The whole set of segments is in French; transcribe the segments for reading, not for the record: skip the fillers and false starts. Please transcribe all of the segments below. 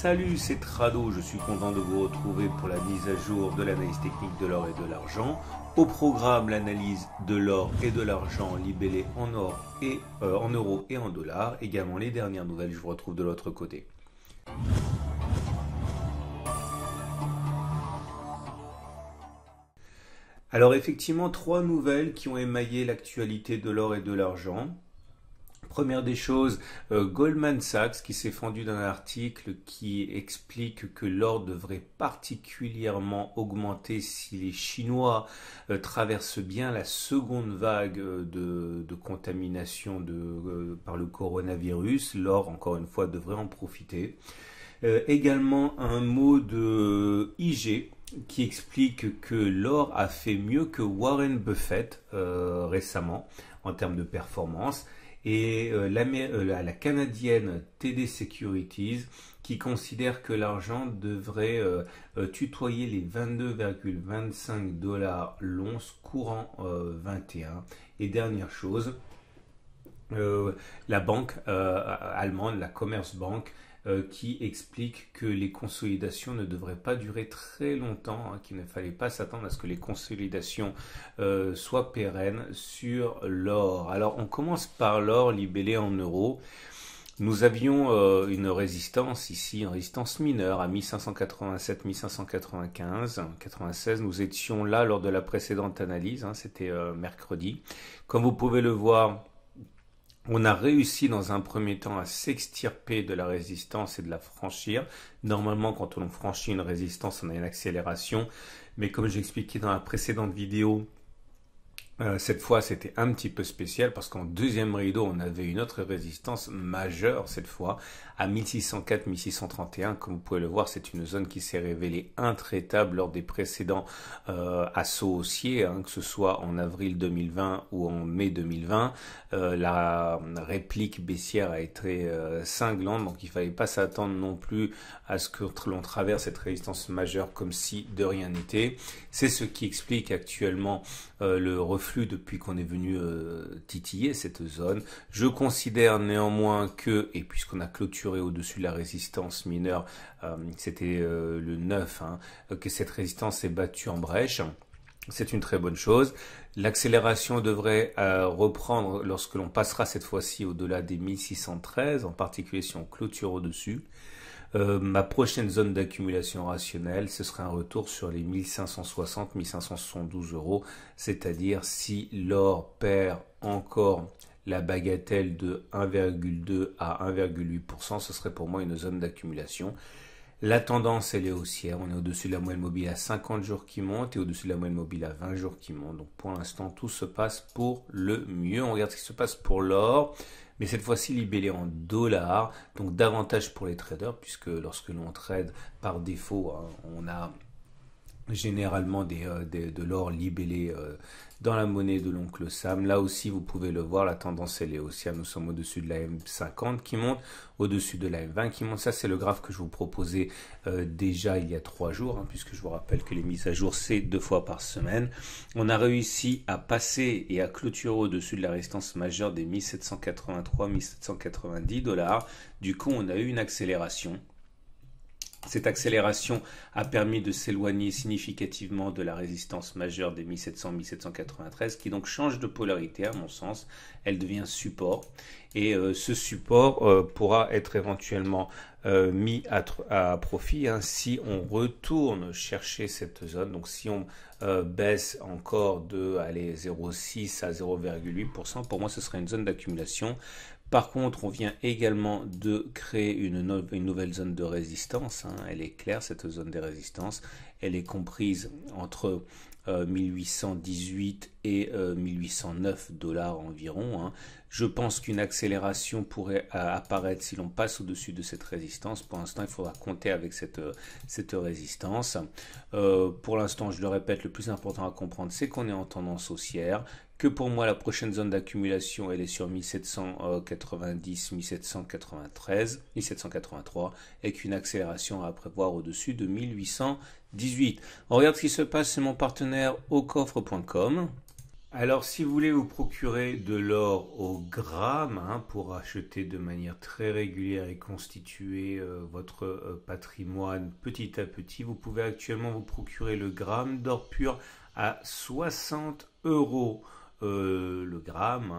Salut, c'est Trado, je suis content de vous retrouver pour la mise à jour de l'analyse technique de l'or et de l'argent. Au programme, l'analyse de l'or et de l'argent libellés en or et en euros et en dollars. Également les dernières nouvelles, je vous retrouve de l'autre côté. Alors effectivement, trois nouvelles qui ont émaillé l'actualité de l'or et de l'argent. Première des choses, Goldman Sachs qui s'est fendu d'un article qui explique que l'or devrait particulièrement augmenter si les Chinois traversent bien la seconde vague de contamination par le coronavirus. L'or, encore une fois, devrait en profiter. Également un mot de IG qui explique que l'or a fait mieux que Warren Buffett récemment en termes de performance. Et la canadienne TD Securities qui considère que l'argent devrait tutoyer les 22,25 $ l'once courant 21. Et dernière chose, la banque allemande, la Commerzbank, qui explique que les consolidations ne devraient pas durer très longtemps, qu'il ne fallait pas s'attendre à ce que les consolidations soient pérennes sur l'or. Alors on commence par l'or libellé en euros. Nous avions une résistance ici, une résistance mineure à 1587, 1595, 96. Nous étions là lors de la précédente analyse, c'était mercredi. Comme vous pouvez le voir, on a réussi dans un premier temps à s'extirper de la résistance et de la franchir. Normalement, quand on franchit une résistance, on a une accélération. Mais comme j'expliquais dans la précédente vidéo, cette fois, c'était un petit peu spécial parce qu'en deuxième rideau, on avait une autre résistance majeure cette fois à 1604, 1631. Comme vous pouvez le voir, c'est une zone qui s'est révélée intraitable lors des précédents assauts haussiers, que ce soit en avril 2020 ou en mai 2020. La réplique baissière a été cinglante, donc il ne fallait pas s'attendre non plus à ce que l'on traverse cette résistance majeure comme si de rien n'était. C'est ce qui explique actuellement le reflux depuis qu'on est venu titiller cette zone. Je considère néanmoins que, et puisqu'on a clôturé au-dessus de la résistance mineure, c'était le 9, que cette résistance est battue en brèche. C'est une très bonne chose. L'accélération devrait reprendre lorsque l'on passera cette fois-ci au-delà des 1613, en particulier si on clôture au-dessus. Ma prochaine zone d'accumulation rationnelle, ce serait un retour sur les 1560, 1572 €, c'est-à-dire si l'or perd encore la bagatelle de 1,2 à 1,8%, ce serait pour moi une zone d'accumulation. La tendance, elle est haussière. On est au-dessus de la moyenne mobile à 50 jours qui monte et au-dessus de la moyenne mobile à 20 jours qui monte. Donc pour l'instant, tout se passe pour le mieux. On regarde ce qui se passe pour l'or, mais cette fois-ci libellé en dollars. Donc davantage pour les traders, puisque lorsque l'on trade par défaut, on a généralement de l'or libellé dans la monnaie de l'oncle Sam. Là aussi, vous pouvez le voir, la tendance elle est haussière. Nous sommes au-dessus de la M50 qui monte, au-dessus de la M20 qui monte. Ça, c'est le graphe que je vous proposais déjà il y a 3 jours, puisque je vous rappelle que les mises à jour, c'est 2 fois par semaine. On a réussi à passer et à clôturer au-dessus de la résistance majeure des 1783, 1790 $. Du coup, on a eu une accélération. Cette accélération a permis de s'éloigner significativement de la résistance majeure des 1700-1793 qui donc change de polarité à mon sens. Elle devient support et ce support pourra être éventuellement mis à profit si on retourne chercher cette zone. Donc si on baisse encore de 0,6 à 0,8%, pour moi ce serait une zone d'accumulation. Par contre, on vient également de créer une nouvelle zone de résistance. Elle est claire, cette zone de résistance. Elle est comprise entre 1818 et 1809 $ environ. Je pense qu'une accélération pourrait apparaître si l'on passe au-dessus de cette résistance. Pour l'instant, il faudra compter avec cette résistance. Pour l'instant, je le répète, le plus important à comprendre, c'est qu'on est en tendance haussière. Que pour moi, la prochaine zone d'accumulation, elle est sur 1790, 1793, 1783, et qu'une accélération à prévoir au-dessus de 1818. On regarde ce qui se passe, c'est mon partenaire aucoffre.com. Alors, si vous voulez vous procurer de l'or au gramme pour acheter de manière très régulière et constituer votre patrimoine petit à petit, vous pouvez actuellement vous procurer le gramme d'or pur à 60 euros. Le gramme,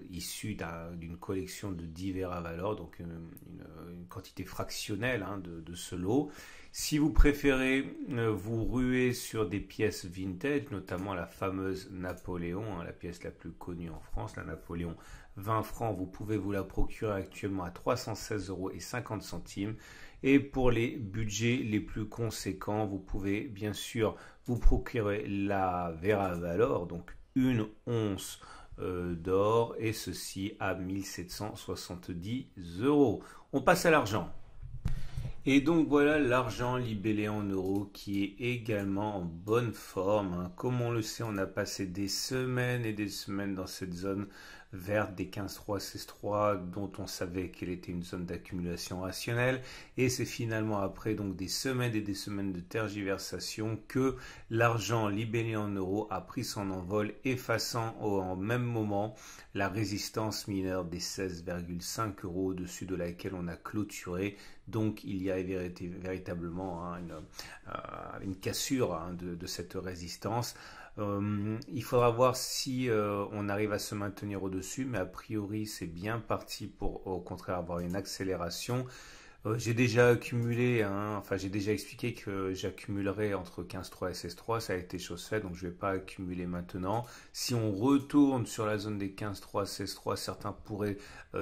issu d'une collection de divers valeurs, donc une quantité fractionnelle de ce lot. Si vous préférez vous ruer sur des pièces vintage, notamment la fameuse Napoléon, la pièce la plus connue en France, la Napoléon 20 francs, vous pouvez vous la procurer actuellement à 316,50 euros. Et pour les budgets les plus conséquents, vous pouvez bien sûr vous procurer la Vera Valor, donc une once d'or, et ceci à 1770 euros. On passe à l'argent. Et donc voilà l'argent libellé en euros qui est également en bonne forme. Comme on le sait, on a passé des semaines et des semaines dans cette zone verte des 15,3, 16,3 dont on savait qu'elle était une zone d'accumulation rationnelle, et c'est finalement après donc des semaines et des semaines de tergiversation que l'argent libellé en euros a pris son envol, effaçant en même moment la résistance mineure des 16,5 euros au-dessus de laquelle on a clôturé. Donc il y a véritablement une cassure de cette résistance. Il faudra voir si on arrive à se maintenir au-dessus, mais a priori c'est bien parti pour au contraire avoir une accélération. J'ai déjà accumulé, j'ai déjà expliqué que j'accumulerai entre 15,3 et 16,3, ça a été chose faite, donc je ne vais pas accumuler maintenant. Si on retourne sur la zone des 15,3, 16,3, certains pourraient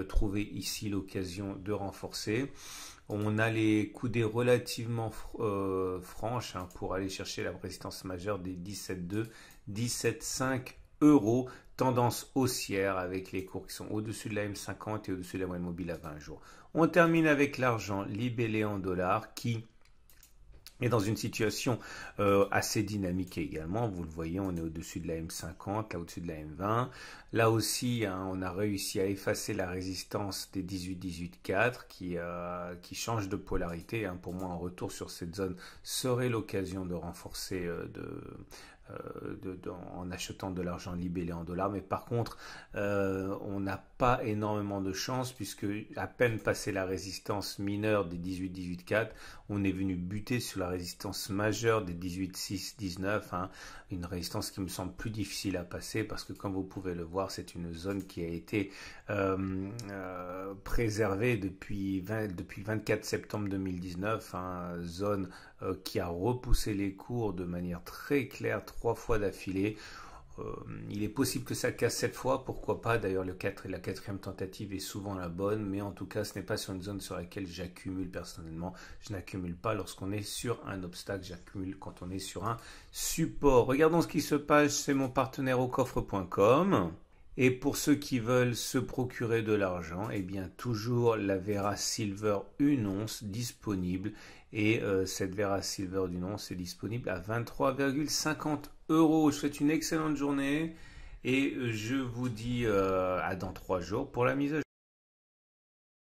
trouver ici l'occasion de renforcer. On a les coudées relativement franches pour aller chercher la résistance majeure des 17,2, 17,5 euros. Tendance haussière avec les cours qui sont au-dessus de la M50 et au-dessus de la moyenne mobile à 20 jours. On termine avec l'argent libellé en dollars qui est dans une situation assez dynamique également. Vous le voyez, on est au-dessus de la M50, là au-dessus de la M20. Là aussi, on a réussi à effacer la résistance des 18-18-4 qui change de polarité. Pour moi, un retour sur cette zone serait l'occasion de renforcer en achetant de l'argent libellé en dollars. Mais par contre, on n'a pas énormément de chance puisque à peine passé la résistance mineure des 18-18-4, on est venu buter sur la résistance majeure des 18-6-19, une résistance qui me semble plus difficile à passer parce que comme vous pouvez le voir, c'est une zone qui a été préservée depuis le 24 septembre 2019, zone qui a repoussé les cours de manière très claire 3 fois d'affilée. Il est possible que ça casse 7 fois, pourquoi pas. D'ailleurs, la quatrième tentative est souvent la bonne, mais en tout cas, ce n'est pas sur une zone sur laquelle j'accumule personnellement. Je n'accumule pas lorsqu'on est sur un obstacle, j'accumule quand on est sur un support. Regardons ce qui se passe, c'est mon partenaire au coffre.com. Et pour ceux qui veulent se procurer de l'argent, eh bien toujours la Vera Silver une once disponible. Et cette Vera Silver d'une once est disponible à 23,50 euros. Je vous souhaite une excellente journée et je vous dis à dans 3 jours pour la mise à jour.